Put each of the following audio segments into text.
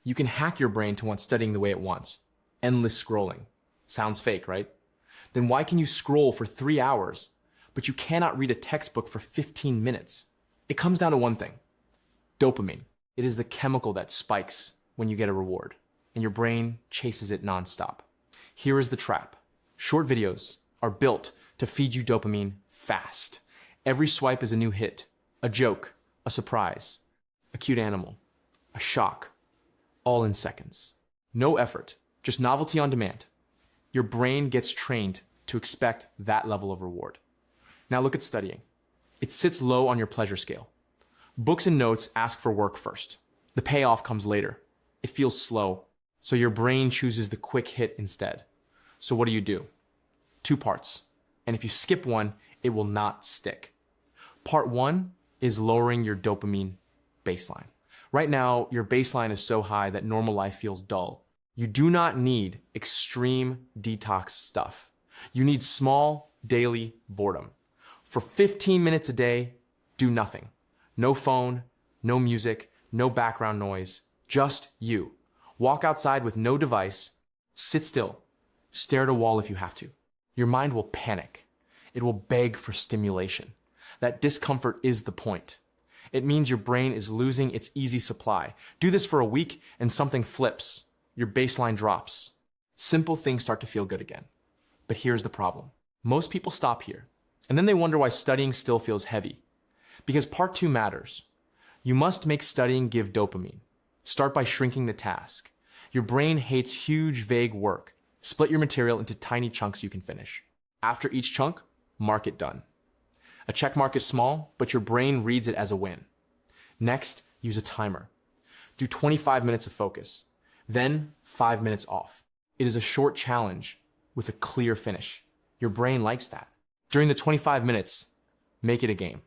You can hack your brain to want studying the way it wants. Endless scrolling. Sounds fake, right? Then why can you scroll for 3 hours, but you cannot read a textbook for 15 minutes? It comes down to one thing: dopamine. It is the chemical that spikes when you get a reward, and your brain chases it nonstop. Here is the trap. Short videos are built to feed you dopamine fast. Every swipe is a new hit, a joke, a surprise, a cute animal, a shock, all in seconds. No effort, just novelty on demand. Your brain gets trained to expect that level of reward. Now look at studying. It sits low on your pleasure scale. Books and notes ask for work first. The payoff comes later. It feels slow, so your brain chooses the quick hit instead. So what do? 2 parts. And if you skip one, it will not stick. Part 1 is lowering your dopamine baseline. Right now, your baseline is so high that normal life feels dull. You do not need extreme detox stuff. You need small, daily boredom. For 15 minutes a day, do nothing. No phone, no music, no background noise, just you. Walk outside with no device, sit still, stare at a wall if you have to. Your mind will panic. It will beg for stimulation. That discomfort is the point. It means your brain is losing its easy supply. Do this for a week and something flips. Your baseline drops. Simple things start to feel good again. But here's the problem. Most people stop here, and then they wonder why studying still feels heavy. Because part 2 matters. You must make studying give dopamine. Start by shrinking the task. Your brain hates huge, vague work. Split your material into tiny chunks you can finish. After each chunk, mark it done. A check mark is small, but your brain reads it as a win. Next, use a timer. Do 25 minutes of focus, then 5 minutes off. It is a short challenge with a clear finish. Your brain likes that. During the 25 minutes, make it a game.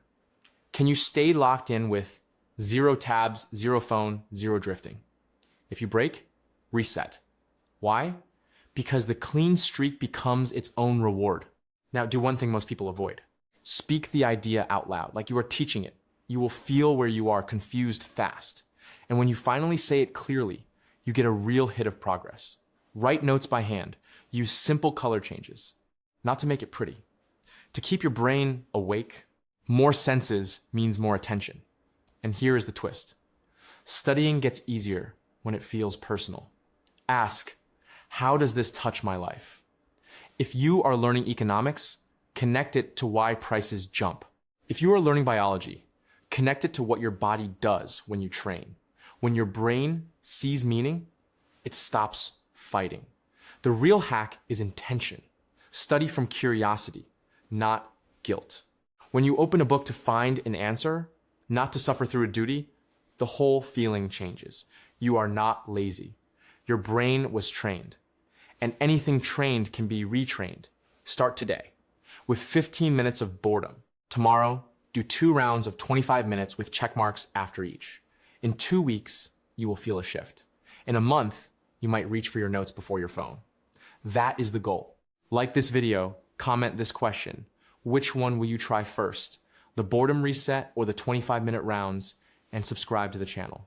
Can you stay locked in with 0 tabs, 0 phone, 0 drifting? If you break, reset. Why? Because the clean streak becomes its own reward. Now, do one thing most people avoid. Speak the idea out loud, like you are teaching it. You will feel where you are confused fast. And when you finally say it clearly, you get a real hit of progress. Write notes by hand. Use simple color changes. Not to make it pretty. To keep your brain awake, more senses means more attention. And here is the twist. Studying gets easier when it feels personal. Ask, how does this touch my life? If you are learning economics, connect it to why prices jump. If you are learning biology, connect it to what your body does when you train. When your brain sees meaning, it stops fighting. The real hack is intention. Study from curiosity, not guilt. When you open a book to find an answer, not to suffer through a duty, the whole feeling changes. You are not lazy. Your brain was trained. And anything trained can be retrained. Start today with 15 minutes of boredom. Tomorrow, do 2 rounds of 25 minutes with check marks after each. In 2 weeks, you will feel a shift. In a month, you might reach for your notes before your phone. That is the goal. Like this video, comment this question. Which one will you try first? The boredom reset or the 25-minute rounds? And subscribe to the channel.